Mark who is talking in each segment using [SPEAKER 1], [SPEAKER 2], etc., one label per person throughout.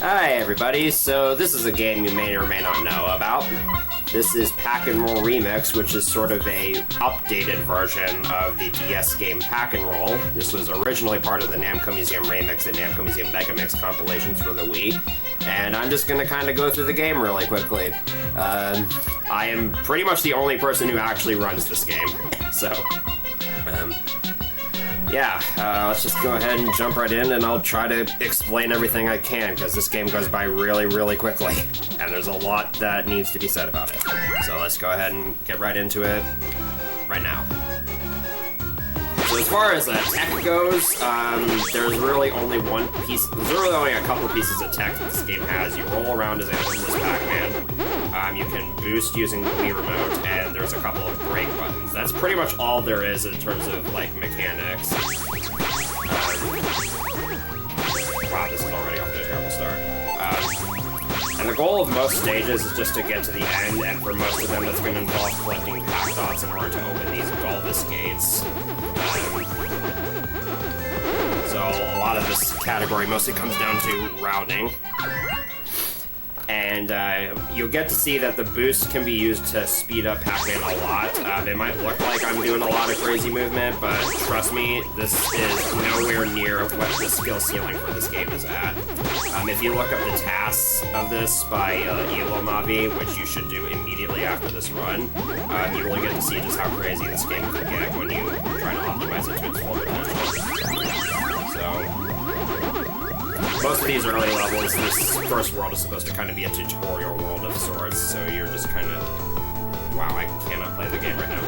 [SPEAKER 1] Hi everybody, so this is a game you may or may not know about. This is Pack and Roll Remix, which is sort of a updated version of the DS game Pack and Roll. This was originally part of the Namco Museum Remix and Namco Museum Megamix compilations for the Wii. And I'm just gonna kind of go through the game really quickly. I am pretty much the only person who actually runs this game, so... let's just go ahead and jump right in, and I'll try to explain everything I can, because this game goes by really, really quickly, and there's a lot that needs to be said about it. So let's go ahead and get right into it right now. So as far as tech goes, there's really only one piece, there's really only a couple pieces of tech that this game has. You roll around as Endless Pac-Man, you can boost using the Wii Remote, and there's a couple of brake buttons. That's pretty much all there is in terms of, like, mechanics. Wow, this is already off to a terrible start. And the goal of most stages is just to get to the end, and for most of them that's going to involve collecting pack dots in order to open these Golvis gates. So a lot of this category mostly comes down to routing. And you'll get to see that the boost can be used to speed up Pac-Man a lot. It might look like I'm doing a lot of crazy movement, but trust me, this is nowhere near what the skill ceiling for this game is at. If you look up the tasks of this by Elo Mavi, which you should do immediately after this run, you really get to see just how crazy this game can get when you try to optimize it to its full potential. So... most of these early levels, this first world is supposed to kind of be a tutorial world of sorts, so you're just kind of... wow, I cannot play the game right now.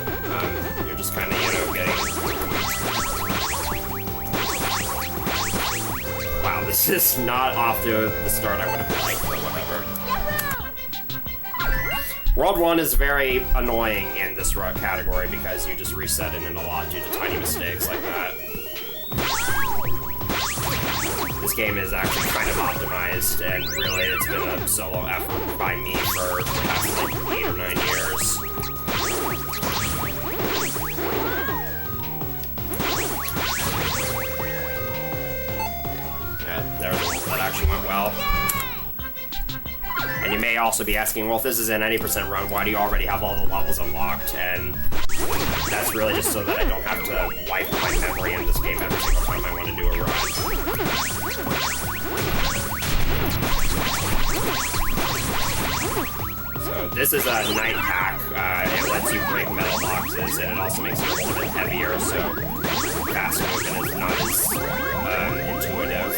[SPEAKER 1] You're just kind of, getting... wow, this is not off to the start I would have liked, but whatever. World 1 is very annoying in this category because you just reset it in a lot due to tiny mistakes like that. This game is actually kind of optimized, and really it's been a solo effort by me for the past like 8 or 9 years. Yeah, that actually went well. And you may also be asking, well, if this is an 80% run, why do you already have all the levels unlocked? And that's really just so that I don't have to wipe my memory in this game every single time I want to do a run. So this is a night pack. It lets you break metal boxes, and it also makes it a little bit heavier, so fast movement is not as intuitive.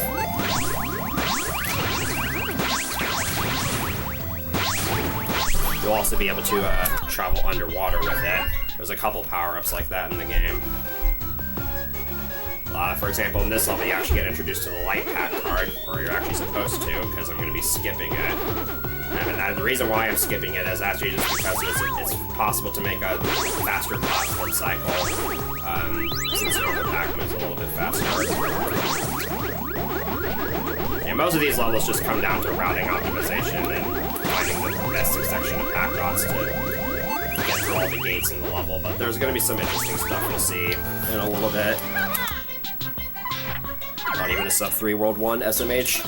[SPEAKER 1] You'll also be able to travel underwater with it. There's a couple power-ups like that in the game. For example, in this level, you actually get introduced to the light pack card, or you're actually supposed to, because I'm going to be skipping it. And the reason why I'm skipping it is actually just because it's possible to make a faster platform cycle, since normal pack moves a little bit faster. And most of these levels just come down to routing optimization and finding the best section of pack dots to get through all the gates in the level, but there's going to be some interesting stuff you'll see in a little bit. Not even a sub-3 World 1 SMH.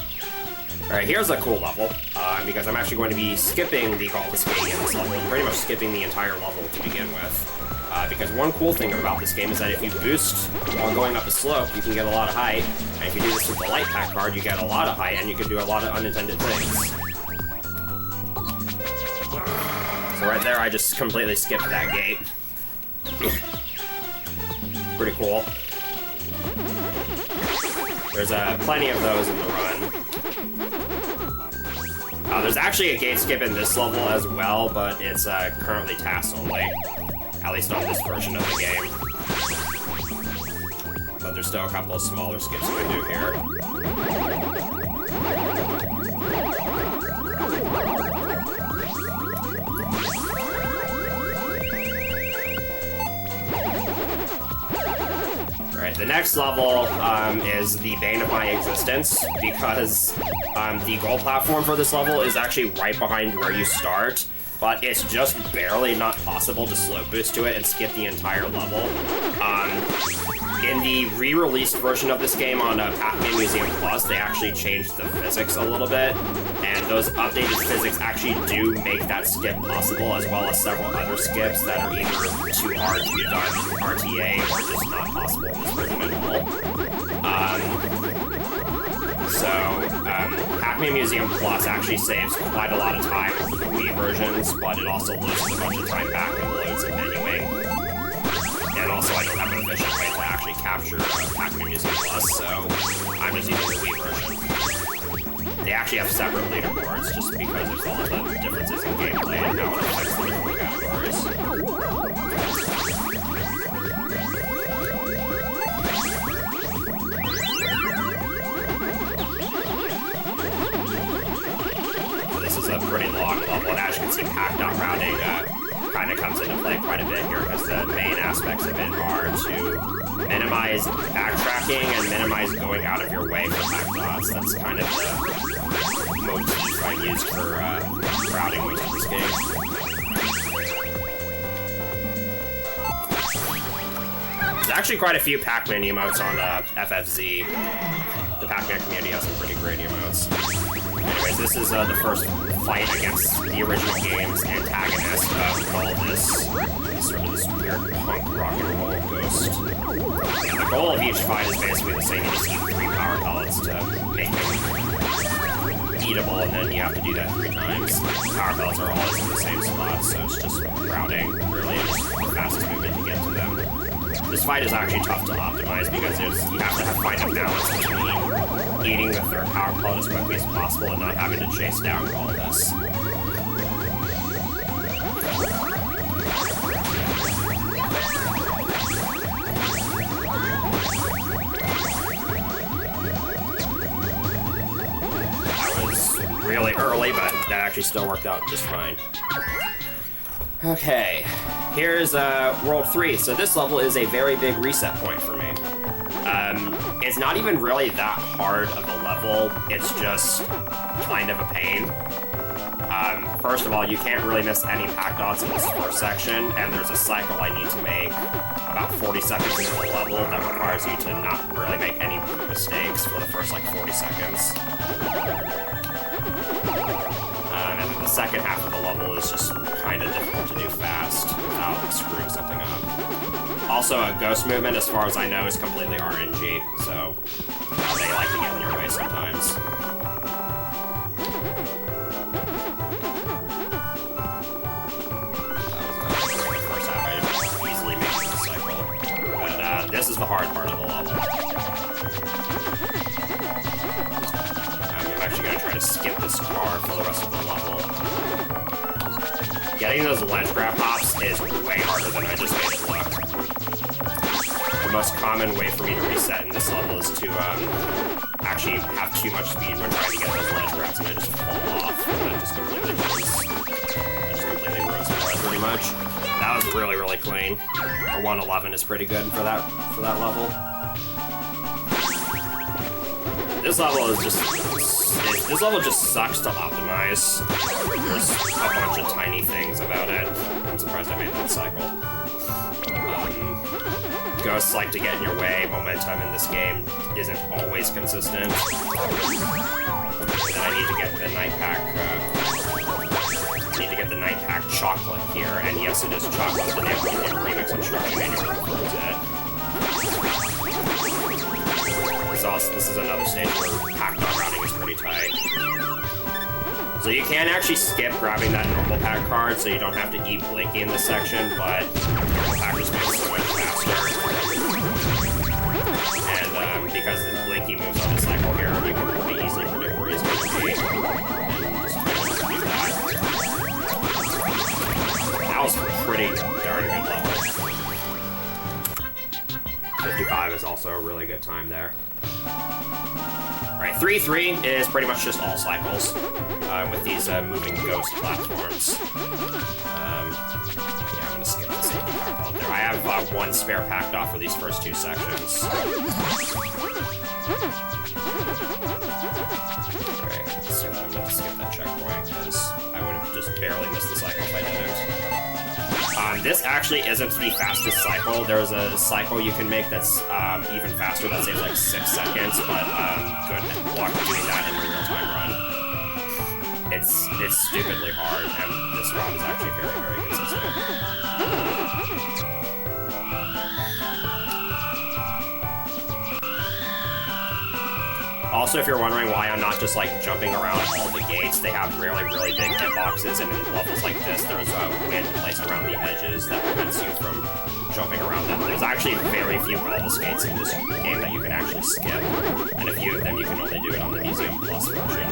[SPEAKER 1] Alright, here's a cool level, because I'm actually going to be skipping the Golvis gate in this level, and pretty much skipping the entire level to begin with. Because one cool thing about this game is that if you boost while going up a slope, you can get a lot of height, and if you do this with the light pack card, you get a lot of height, and you can do a lot of unintended things. So right there, I just completely skipped that gate. Pretty cool. There's plenty of those in the run. There's actually a gate skip in this level as well, but it's currently task only. At least on this version of the game. But there's still a couple of smaller skips you can do here. Alright, the next level is the bane of my existence, because the goal platform for this level is actually right behind where you start, but it's just barely not possible to slow boost to it and skip the entire level. In the re-released version of this game on Pac-Man Museum Plus, they actually changed the physics a little bit, and those updated physics actually do make that skip possible, as well as several other skips that are either too hard to be done RTA or just not possible in this version at all. Pac-Man Museum Plus actually saves quite a lot of time with the Wii versions, but it also loses a bunch of time back and loads and menuing. And also, I don't have an efficient way to actually capture Pac-Man Museum Plus, so I'm just using the Wii version. They actually have separate leaderboards just because of all the differences in gameplay and how it affects the different categories. This is a pretty long level, and as you can see, Pac-Dot routing kind of comes into play quite a bit here, because the main aspects of it are to minimize backtracking and minimize going out of your way for Pac-Dots. That's kind of the motif I used for routing most of this game. There's actually quite a few Pac-Man emotes on FFZ. The Pac-Man community has some pretty great emotes. Anyways, this is the first fight against the original game's antagonist, Goldus. He's sort of this weird punk rock and roll ghost. And the goal of each fight is basically the same. You just need 3 power pellets to make him eatable, and then you have to do that 3 times. Power pellets are always in the same spot, so it's just routing, really, and just the fastest movement to get to them. This fight is actually tough to optimize because you have to find a balance between eating the 3rd power pellet as quickly as possible and not having to chase down all this. That was really early, but that actually still worked out just fine. Okay, here's World 3. So this level is a very big reset point for me. It's not even really that hard of a level, it's just kind of a pain. First of all, you can't really miss any Pac-Dots in this first section, and there's a cycle I need to make about 40 seconds into the level that requires you to not really make any mistakes for the first, like, 40 seconds. And then the second half of the level is just kind of difficult to do fast without screwing something up. Also, a ghost movement, as far as I know, is completely RNG, so they like to get in your way sometimes. First half, I easily make the cycle. But this is the hard part of the level. I'm actually going to try to skip this car for the rest of the level. Getting those ledge grab hops is way harder than I just made it look. The most common way for me to reset in this level is to actually have too much speed when trying to get those ledge grabs, and I just fall off, and that just completely ruins the ledge pretty much. That was really, really clean. A 111 is pretty good for that level. This level is just... This level just sucks to optimize. There's a bunch of tiny things about it. I'm surprised I made that cycle. Ghosts like to get in your way. Momentum in this game isn't always consistent. And then I need to get the night pack. Need to get the night pack chocolate here, and yes, it is chocolate. But they have to get the remix instruction manual refers to it. This is another stage where Pac-Dot routing is pretty tight. So you can actually skip grabbing that normal pack card, so you don't have to eat Blinky in this section, but normal pack just moves so much faster. And because the Blinky moves on the cycle here, you can pretty easily predict where he's going to be. And just do that. That was a pretty darn good level. 55 is also a really good time there. Alright, 3-3 is pretty much just all cycles with these moving ghost platforms. Yeah, I'm gonna skip the safety power pellet there. I have 1 spare Pac-Dot for these first 2 sections. Alright, let's see if I'm gonna skip that checkpoint, because I would have just barely missed the cycle if I didn't. this actually isn't the fastest cycle. There's a cycle you can make that's even faster, that saves like 6 seconds, but good luck doing that in a real-time run. It's stupidly hard, and this run is actually very, very consistent. Also, if you're wondering why I'm not just like jumping around all the gates, they have really, really big hitboxes, and in levels like this, there's a wind placed around the edges that prevents you from jumping around them. There's actually very few golf skates in this game that you can actually skip, and a few of them you can only do it on the Museum Plus version.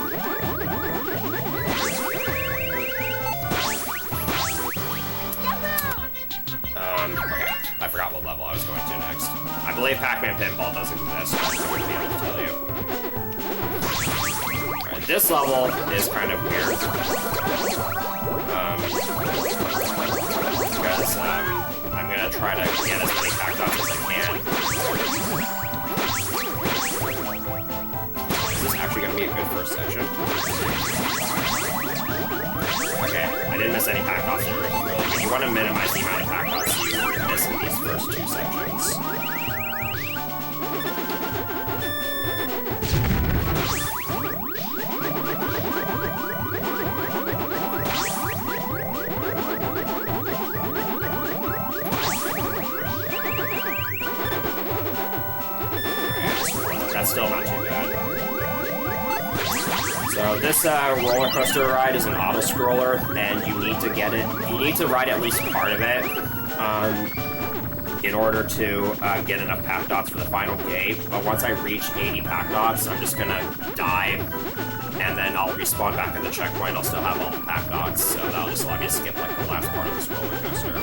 [SPEAKER 1] Okay, I forgot what level I was going to next. I believe Pac-Man Pinball does exist, but I wouldn't be able to tell you. Alright, this level is kind of weird. Because I'm gonna try to get as many Pac-Dots as I can. Is this actually gonna be a good first section? Okay, I didn't miss any Pac-Dots there, really. But you want to minimize the amount of Pac-Dots you miss in these first 2 sections. That's still not too bad. So this roller coaster ride is an auto-scroller, and you need to get it. You need to ride at least part of it in order to get enough Pac-Dots for the final gate. But once I reach 80 Pac-Dots, I'm just gonna die, and then I'll respawn back at the checkpoint. I'll still have all the Pac-Dots, so that'll just allow me to skip like the last part of this roller coaster.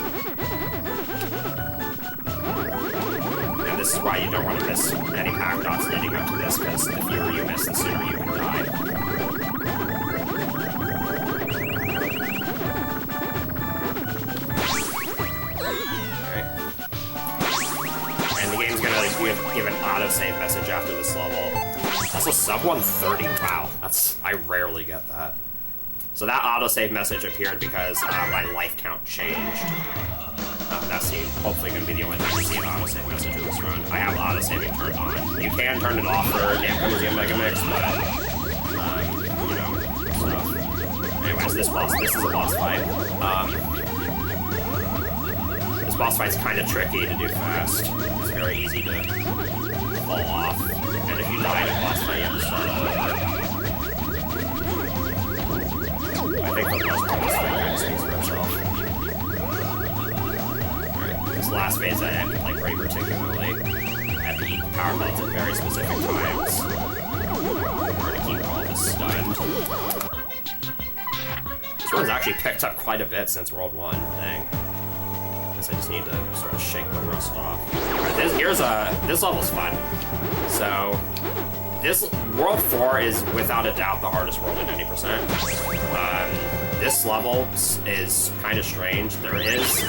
[SPEAKER 1] And this is why you don't want to miss any Pac-Dots leading up to this, because the fewer you miss, the sooner you can die. Give an autosave message after this level. Also, sub 130, wow, I rarely get that. So that autosave message appeared because my life count changed. That's hopefully going to be the only time you see an autosave message in this run. I have autosaving turned on. You can turn it off for Namco Museum Mega Mix, but, you know, stuff. Anyways, this is a boss fight. This boss fight's kind of tricky to do fast. It's very easy to fall off, and if you die in a boss fight, you have to start all over. I think for the most part, this fight kind of speaks for itself. Alright, this last phase I didn't like very particularly. I have to eat power pelts at very specific times in order to keep all of us stunned. This one's actually picked up quite a bit since World 1, dang. I just need to sort of shake the rust off. Right, this level's fun. So, this World 4 is without a doubt the hardest world in 90%. This level is kind of strange. There is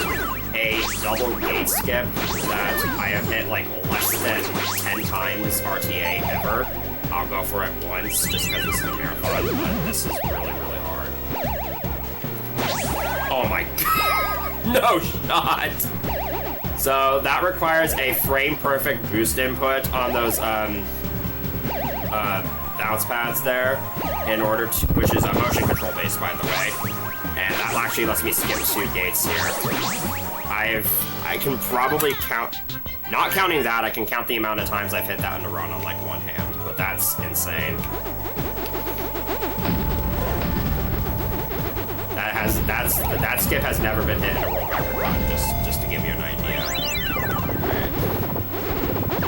[SPEAKER 1] a double gate skip that I have hit like less than 10 times RTA ever. I'll go for it once just because this is a marathon, but this is really, really hard. Oh my god. No shot! So that requires a frame-perfect boost input on those bounce pads there, in order to, which is a motion control base, by the way, and that actually lets me skip 2 gates here. I can probably count, not counting that, I can count the amount of times I've hit that in a run on like one hand, but that's insane. That skip has never been hit in a world record run, just to give you an idea. Alright.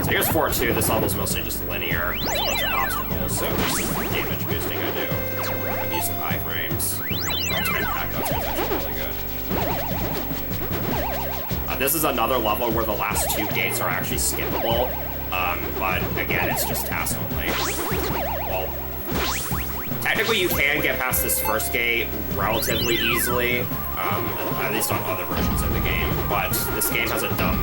[SPEAKER 1] So here's 4-2, this level's mostly just linear. There's a bunch of obstacles, so just damage boosting I do. I've used 5 frames. 10 Pac-Dots is actually really good. This is another level where the last 2 gates are actually skippable, but again, it's just task only. Well, technically, you can get past this first gate relatively easily, at least on other versions of the game, but this game has a dumb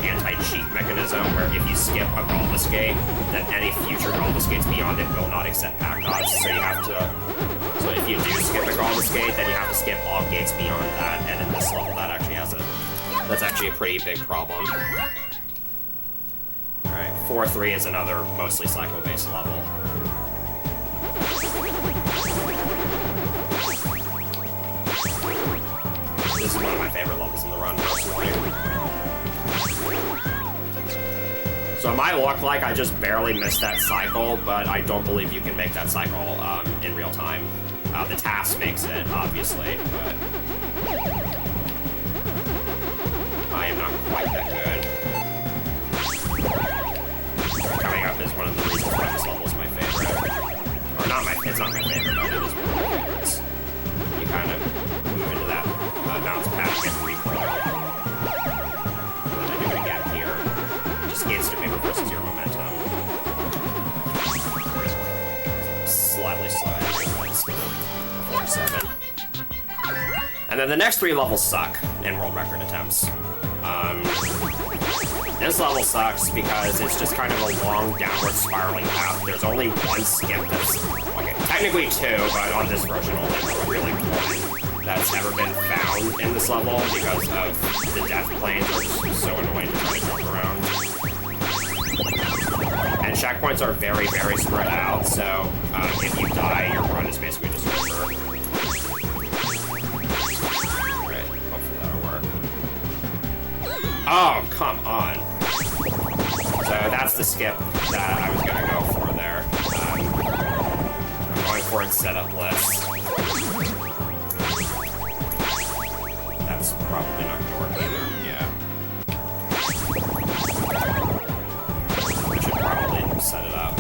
[SPEAKER 1] anti-cheat mechanism where if you skip a Golbus gate, then any future Golbus gates beyond it will not accept Pac-Dots, so you have to... So if you do skip a Golbus gate, then you have to skip all gates beyond that, and in this level, that actually has a That's actually a pretty big problem. Alright, 4-3 is another mostly cycle-based level. This is one of my favorite levels in the run, personally. So it might look like I just barely missed that cycle, but I don't believe you can make that cycle in real time. The task makes it, obviously, but I am not quite that good. Coming up is one of the reasons why this level is my favorite. Or not my, it's not my favorite, but it is one of my favorites. You kind of move into that bounce pad and get the recoil. And then I do it again here. Just instantly reverses your momentum. Slightly slow, but still 4-7. And then the next 3 levels suck in world record attempts. This level sucks because it's just kind of a long downward spiraling path. There's only one skip that's, okay, technically 2, but on this version only really 1 that's ever been found in this level because of the death planes are just so annoying to try to jump around. And checkpoints are very, very spread out, so if you die, your run is basically just over. Alright, hopefully that'll work. Oh, come on. So that's the skip that I was going to go for there. I'm going for it setup list. That's probably not going to work either, yeah. I should probably set it up.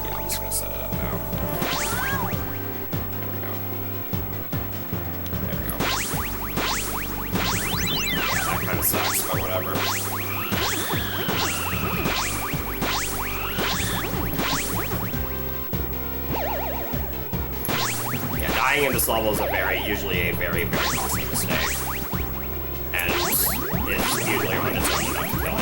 [SPEAKER 1] Yeah, I'm just going to set it up now. Kind of sucks, but whatever. Yeah, dying in this level is usually a very, very costly mistake. And it's usually on its own enough to kill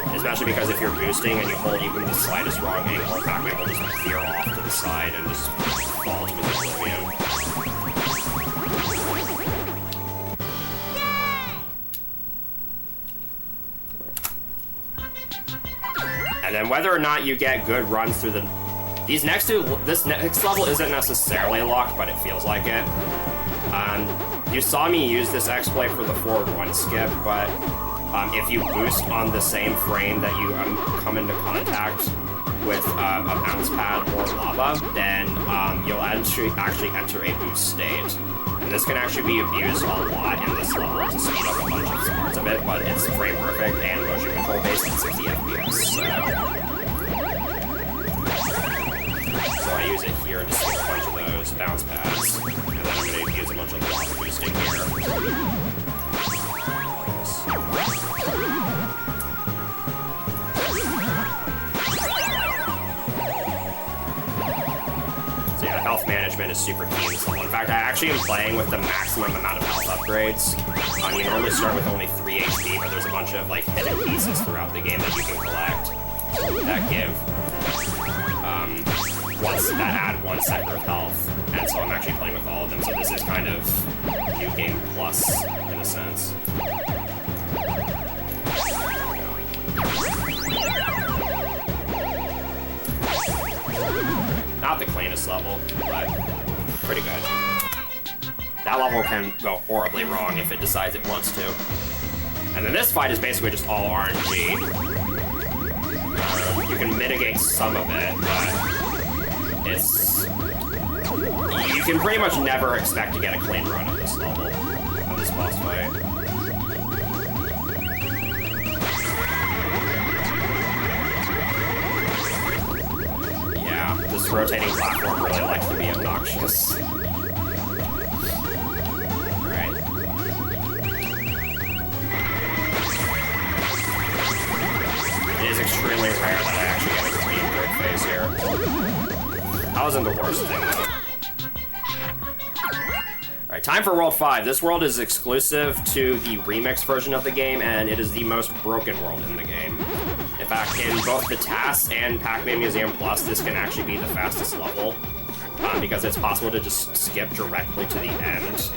[SPEAKER 1] any. Especially because if you're boosting and you hold even the slightest wrong angle, Pac-Man will just veer off to the side and just fall to oblivion. And then whether or not you get good runs through this next level isn't necessarily locked, but it feels like it. You saw me use this exploit for the forward 1 skip, but if you boost on the same frame that you come into contact with a bounce pad or lava, then you'll actually enter a boost state. And this can actually be abused a lot in this level to speed up a bunch of parts of it, but it's frame perfect and motion control based at 60 FPS, so I use it here to skip a bunch of those bounce pads, and then I'm going to use a bunch of lava boosting here. So yeah, health management is super key in this level. In fact, I actually am playing with the maximum amount of health upgrades. You normally start with only 3 HP, but there's a bunch of like hidden pieces throughout the game that you can collect that give that add 1 sector of health. And so I'm actually playing with all of them. So this is kind of new game plus in a sense. Not the cleanest level, but pretty good. That level can go horribly wrong if it decides it wants to. And then this fight is basically just all RNG. You can mitigate some of it, but it's... You can pretty much never expect to get a clean run of this level, of this boss fight. Yeah, this rotating platform really likes to be obnoxious. Alright. It is extremely rare that I actually get a clean third phase here. That wasn't the worst thing, though. Alright, time for World 5. This world is exclusive to the remix version of the game, and it is the most broken world in the game. If fact, in both the TAS and Pac-Man Museum Plus, this can actually be the fastest level, because it's possible to just skip directly to the end.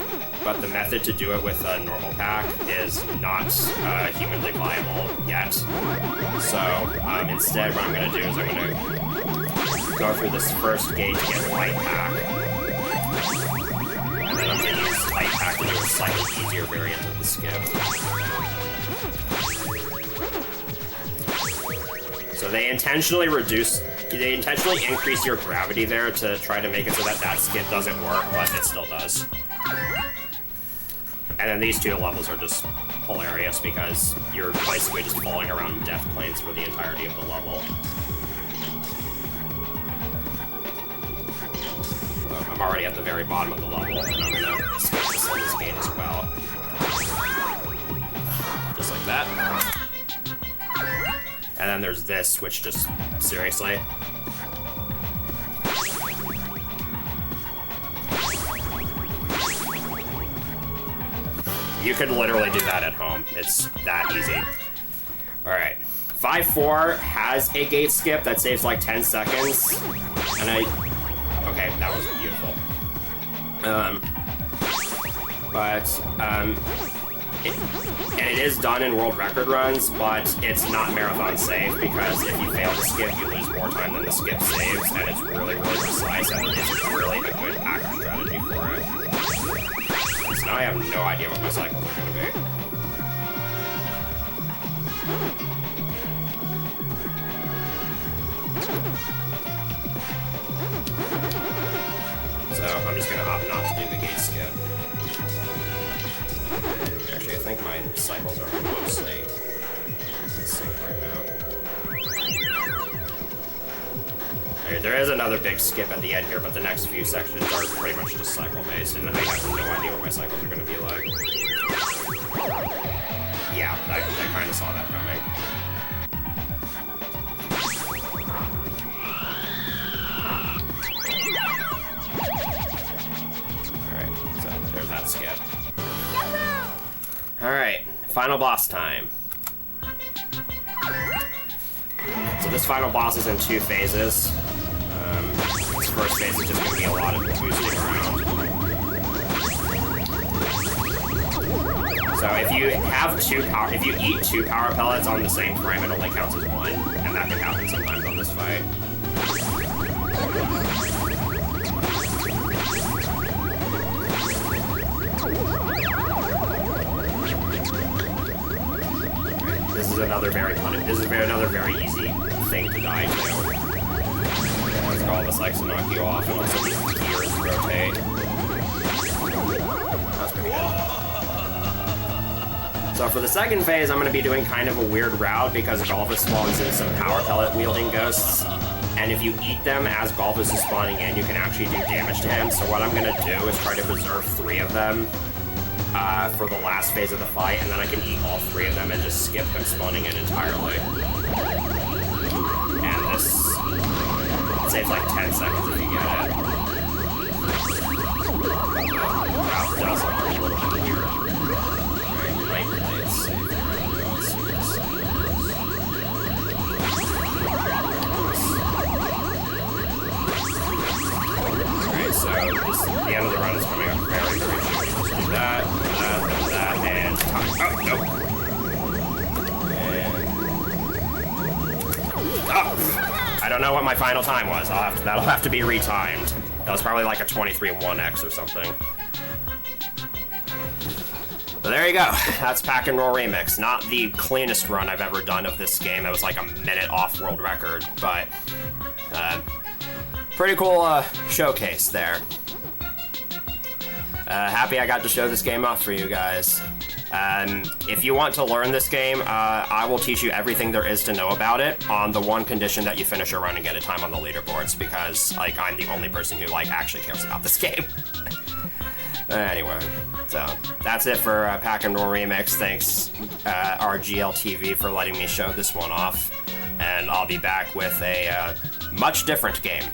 [SPEAKER 1] But the method to do it with a normal pack is not humanly viable yet. So instead, what I'm going to do is I'm going to go through this first gate to get light pack. And then I'm going to use light pack to do a slightly easier variant of the skip. So they intentionally increase your gravity there to try to make it so that that skip doesn't work, but it still does. And then these two levels are just hilarious because you're basically just falling around death planes for the entirety of the level. So I'm already at the very bottom of the level, and I'm gonna skip this gate as well. Just like that. And then there's this, which just, seriously. You could literally do that at home. It's that easy. Alright. 5-4 has a gate skip that saves like 10 seconds. And okay, that was beautiful. And it is done in world record runs, but it's not marathon safe because if you fail to skip, you lose more time than the skip saves, and it's really, really precise, and it is really a good package strategy for it. So now I have no idea what my cycles are going to be. So I'm just going to opt not to do the gate skip. Actually, I think my cycles are mostly in sync right now. Alright, there is another big skip at the end here, but the next few sections are pretty much just cycle-based, and I have no idea what my cycles are going to be like. Yeah, I kind of saw that coming. Alright, so there's that skip. Alright, final boss time. So this final boss is in 2 phases. This first phase is just going to be a lot of boosting around. So if you eat 2 power pellets on the same frame, it only counts as 1, and that can happen sometimes on this fight. This is another very easy thing to die to. Once Galvus likes to knock you off, and also these gears rotate. That's pretty good. So for the second phase, I'm going to be doing kind of a weird route because Galvus spawns in some power pellet wielding ghosts. And if you eat them as Galvus is spawning in, you can actually do damage to him. So what I'm going to do is try to preserve 3 of them for the last phase of the fight, and then I can eat all 3 of them and just skip him spawning in entirely. And this saves like 10 seconds if you get it. Wow, does look a little bit weird. Right, play it safe. Alright, so the end of the run is coming up very, very soon. Just do that, and time. Oh, nope. And... oh! I don't know what my final time was. That'll have to be retimed. That was probably like a 23-1X or something. So there you go. That's Pack and Roll Remix. Not the cleanest run I've ever done of this game. It was like a minute off world record, but pretty cool showcase there. Happy I got to show this game off for you guys. If you want to learn this game, I will teach you everything there is to know about it on the one condition that you finish a run and get a time on the leaderboards, because like I'm the only person who like actually cares about this game. Anyway, so that's it for Pack and Roll Remix. Thanks RGLTV for letting me show this one off, and I'll be back with a much different game.